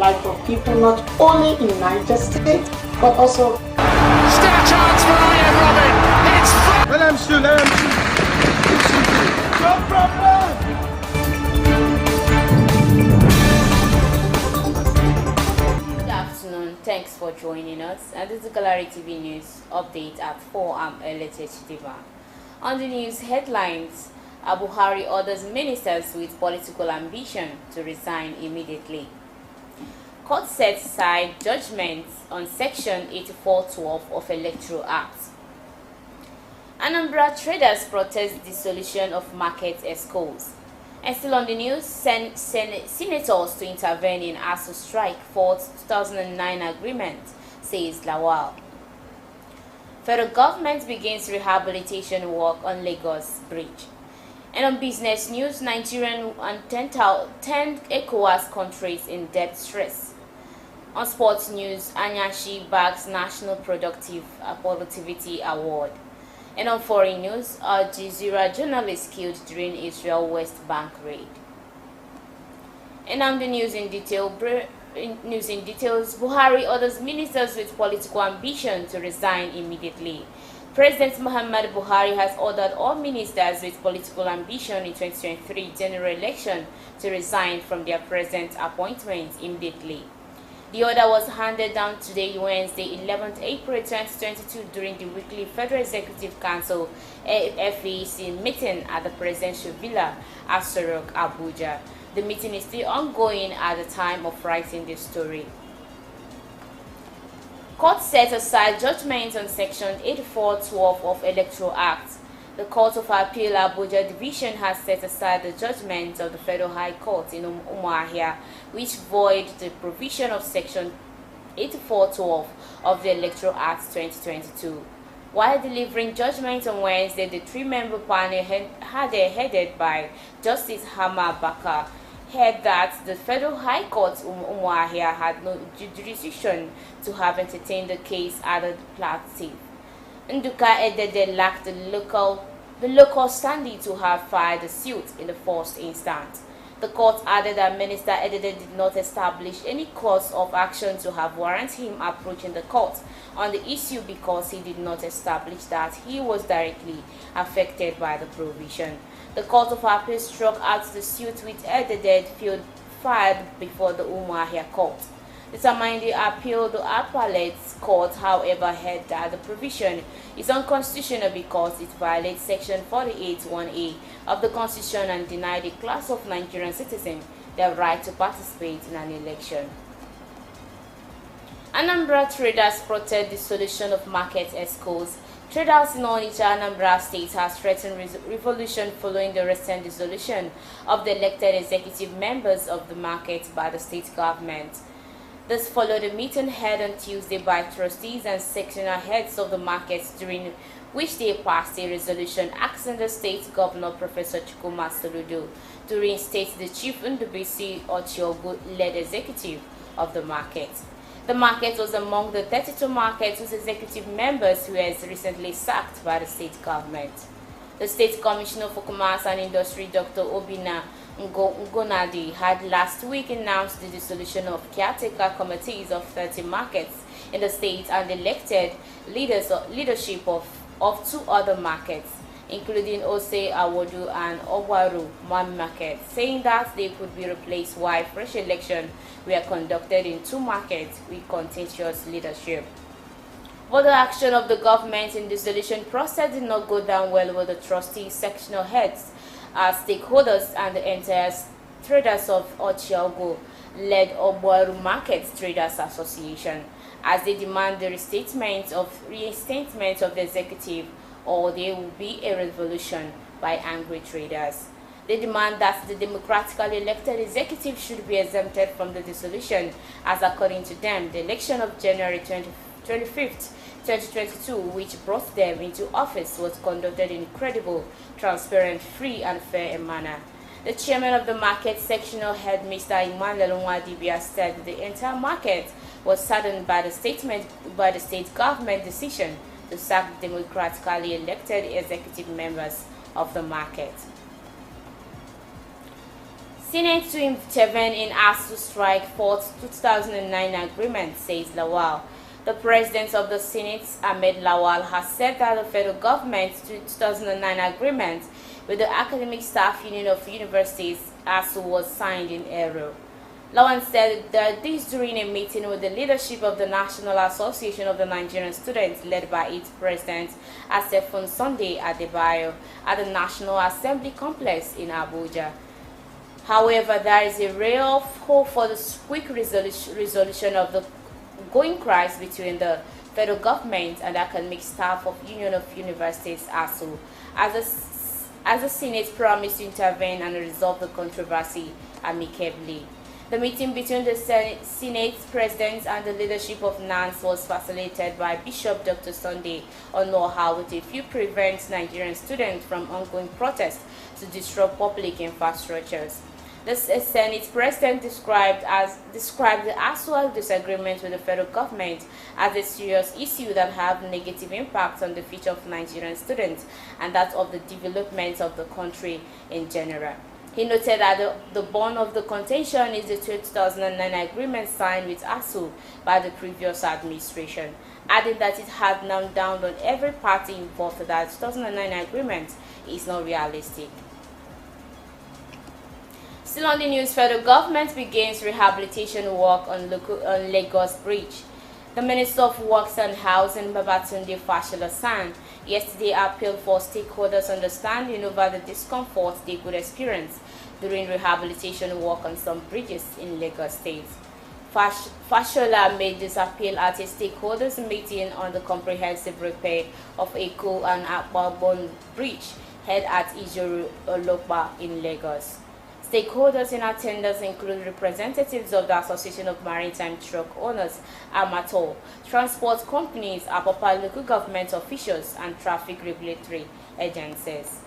life of people not only in Niger State but also. Still a chance for Iron Robin. It's let him shoot. No problem. Good afternoon. Thanks for joining us. And this is Gallery TV News update at 4 am early On the news headlines, Buhari orders ministers with political ambition to resign immediately. Court sets aside judgment on Section 8412 of Electoral Act. Anambra traders protest dissolution of market ECOWAS. And still on the news, senators to intervene in ASU strike for 2009 agreement, says Lawal. Federal government begins rehabilitation work on Lagos Bridge. And on business news, Nigerian and 10 ECOWAS countries in debt stress. On sports news, Anyashi bags National Productivity Award. And on foreign news, Al Jazeera journalist killed during Israel West Bank raid. And on the news in details, Buhari orders ministers with political ambition to resign immediately. President Muhammad Buhari has ordered all ministers with political ambition in 2023 general election to resign from their present appointments immediately. The order was handed down today, Wednesday, 11th April 2022, during the weekly Federal Executive Council FEC meeting at the Presidential Villa, Aso Rock, Abuja. The meeting is still ongoing at the time of writing this story. Court set aside judgment on Section 8412 of Electoral Act. The Court of Appeal Abuja Division has set aside the judgment of the Federal High Court in Umuahia, which void the provision of Section 8412 of the Electoral Act 2022. While delivering judgment on Wednesday, the three-member panel headed by Justice Hama Baka heard that the Federal High Court Umuahia had no jurisdiction to have entertained the case at the plaintiff. Nduka added they lacked the local standing to have filed the suit in the first instance. The court added that Minister Edede did not establish any course of action to have warranted him approaching the court on the issue because he did not establish that he was directly affected by the provision. The Court of Appeal struck out the suit with Edede filed before the Umuahia court. Determining the appeal, the appellate court, however, held that the provision is unconstitutional because it violates Section 48(1)(a) of the Constitution and denied a class of Nigerian citizens their right to participate in an election. Anambra traders protest dissolution of market ECOWAS. Traders in Onitsha, Anambra State has threatened revolution following the recent dissolution of the elected executive members of the market by the state government. This followed a meeting held on Tuesday by trustees and sectional heads of the markets, during which they passed a resolution asking the state governor, Professor Chukuma Soludo, to reinstate the chief Ndubisi Ochiogu-led executive of the market. The market was among the 32 markets whose executive members were recently sacked by the state government. The State Commissioner for Commerce and Industry, Dr. Obina Ngonadi, had last week announced the dissolution of caretaker committees of 30 markets in the state and elected leadership of two other markets, including Ose, Awodu, and Owaru markets, saying that they could be replaced while fresh elections were conducted in two markets with contentious leadership. But the action of the government in dissolution process did not go down well with the trustees, sectional heads, stakeholders, and the entire traders of Ochiogo-led Obuaru Market Traders Association, as they demand the reinstatement of the executive, or there will be a revolution by angry traders. They demand that the democratically elected executive should be exempted from the dissolution, as according to them, the election of January 25th, 2022, which brought them into office, was conducted in credible, transparent, free, and fair manner. The chairman of the market sectional head, Mr. Emmanuel Nwadibia, said that the entire market was saddened by the state government decision to sack democratically elected executive members of the market. Senate to intervene in ASU strike for 2009 agreement, says Lawal. The president of the Senate, Ahmed Lawal, has said that the federal government's 2009 agreement with the Academic Staff Union of Universities, ASU, was signed in error. Lawal said that this during a meeting with the leadership of the National Association of the Nigerian Students, led by its president, Asefun Sunday Adebayo, at the National Assembly Complex in Abuja. However, there is a ray of hope for the quick resolution of the going crisis between the federal government and the academic staff of Union of Universities, ASU, as the Senate promised to intervene and resolve the controversy amicably. The meeting between the Senate President and the leadership of NANS was facilitated by Bishop Dr. Sunday Onoha with a view to prevent Nigerian students from ongoing protests to disrupt public infrastructures. The Senate President described the ASU disagreement with the federal government as a serious issue that have negative impact on the future of Nigerian students and that of the development of the country in general. He noted that the bone of the contention is the 2009 agreement signed with ASU by the previous administration, adding that it had now dawned on every party involved that the 2009 agreement is not realistic. Still on the news, federal government begins rehabilitation work on Lagos Bridge. The Minister of Works and Housing, Babatunde Fashola-San, yesterday appealed for stakeholders' understanding over the discomfort they could experience during rehabilitation work on some bridges in Lagos State. Fashola made this appeal at a stakeholders meeting on the comprehensive repair of Eko and Akbabon Bridge held at Ijoru Olopa in Lagos. Stakeholders in attendance include representatives of the Association of Maritime Truck Owners, AMATO, transport companies, Apapa local government officials, and traffic regulatory agencies.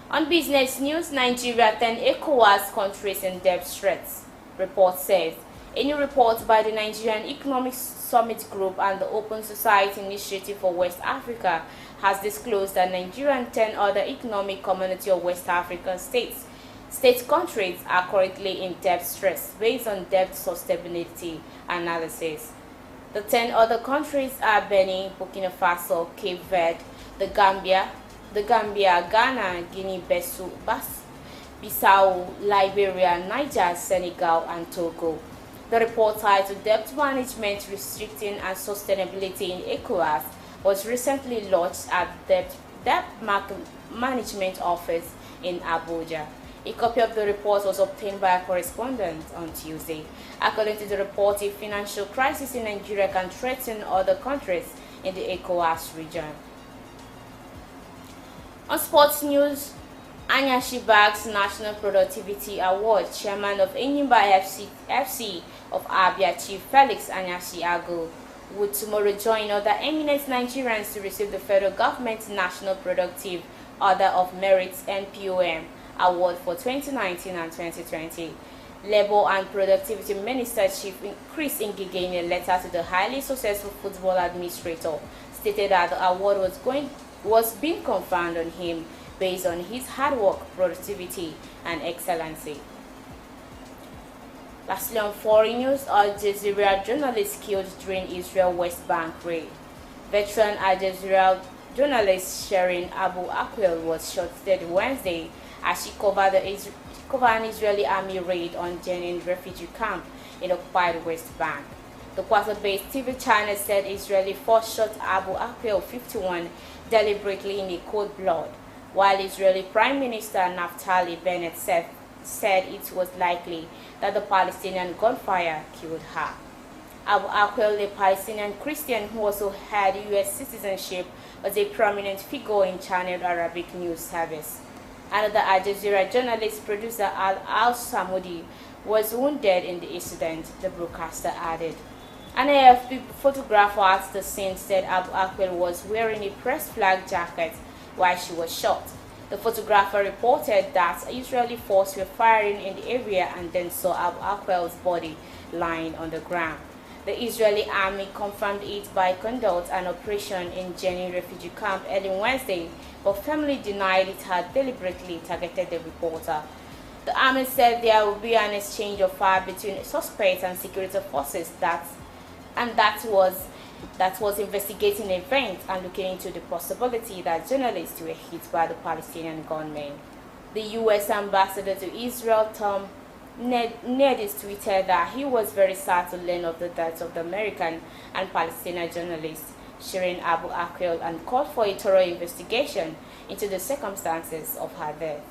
On business news, Nigeria 10 ECOWAS countries in debt threats, report says. A new report by the Nigerian Economic Summit Group and the Open Society Initiative for West Africa has disclosed that Nigeria and 10 other economic community of West African states countries are currently in debt stress based on debt sustainability analysis. The 10 other countries are Benin, Burkina Faso, Cape Verde, the Gambia, Ghana, Guinea-Bissau, Liberia, Niger, Senegal, and Togo. The report titled Debt Management, Restricting and Sustainability in ECOWAS was recently launched at Debt Management Office in Abuja. A copy of the report was obtained by a correspondent on Tuesday. According to the report, a financial crisis in Nigeria can threaten other countries in the ECOWAS region. On sports news, Anyashi Bag's National Productivity Award, chairman of Enyimba FC of Abia, Chief Felix Anyashi Agu, would tomorrow join other eminent Nigerians to receive the federal government's National Productive Order of Merit (NPOM) Award for 2019 and 2020. Labor and Productivity Minister Chief Chris Ngige, in a letter to the highly successful football administrator, stated that the award was being conferred on him based on his hard work, productivity, and excellency. Lastly, on foreign news, Al Jazeera journalist killed during Israel West Bank raid. Veteran Al Jazeera journalist Shirin Abu Akleh was shot dead Wednesday as she covered an Israeli army raid on Jenin refugee camp in occupied West Bank. The Qatar-based TV channel said Israeli force shot Abu Akleh, 51, deliberately in a cold blood, while Israeli Prime Minister Naftali Bennett said it was likely that the Palestinian gunfire killed her. Abu Akleh, a Palestinian Christian who also had U.S. citizenship, was a prominent figure in Channel Arabic news service. Another Al Jazeera journalist, producer Al Samudi, was wounded in the incident, the broadcaster added. An AFP photographer at the scene said Abu Akleh was wearing a press flag jacket while she was shot. The photographer reported that Israeli forces were firing in the area and then saw Abu Akleh's body lying on the ground. The Israeli army confirmed it by conducting an operation in Jenin refugee camp early Wednesday, but family denied it had deliberately targeted the reporter. The army said there will be an exchange of fire between suspects and security forces that was investigating the event and looking into the possibility that journalists were hit by the Palestinian gunmen. The U.S. ambassador to Israel, Tom Nedis, tweeted that he was very sad to learn of the deaths of the American and Palestinian journalists Shirin Abu Akleh and called for a thorough investigation into the circumstances of her death.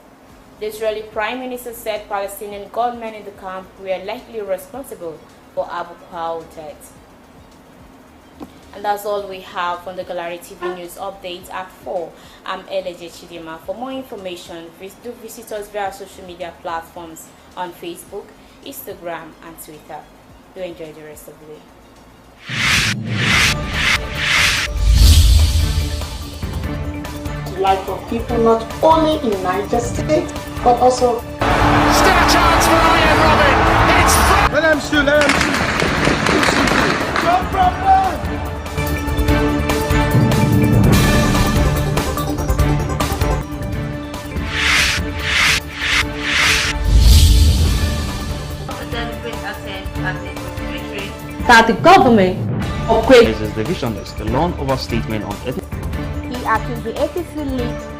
The Israeli Prime Minister said Palestinian gunmen in the camp were likely responsible for Abu Akleh's death. And that's all we have on the Gallery TV News Update at 4. I'm Eleje Chidima. For more information, do visit us via social media platforms on Facebook, Instagram, and Twitter. Do enjoy the rest of the day. The life of people not only in Niger State, but also Still a chance for Iron Robin. It's Let him shoot, let him shoot. No problem. That the government upgrades the vision is the long overstatement of ethics. He accused the APC lead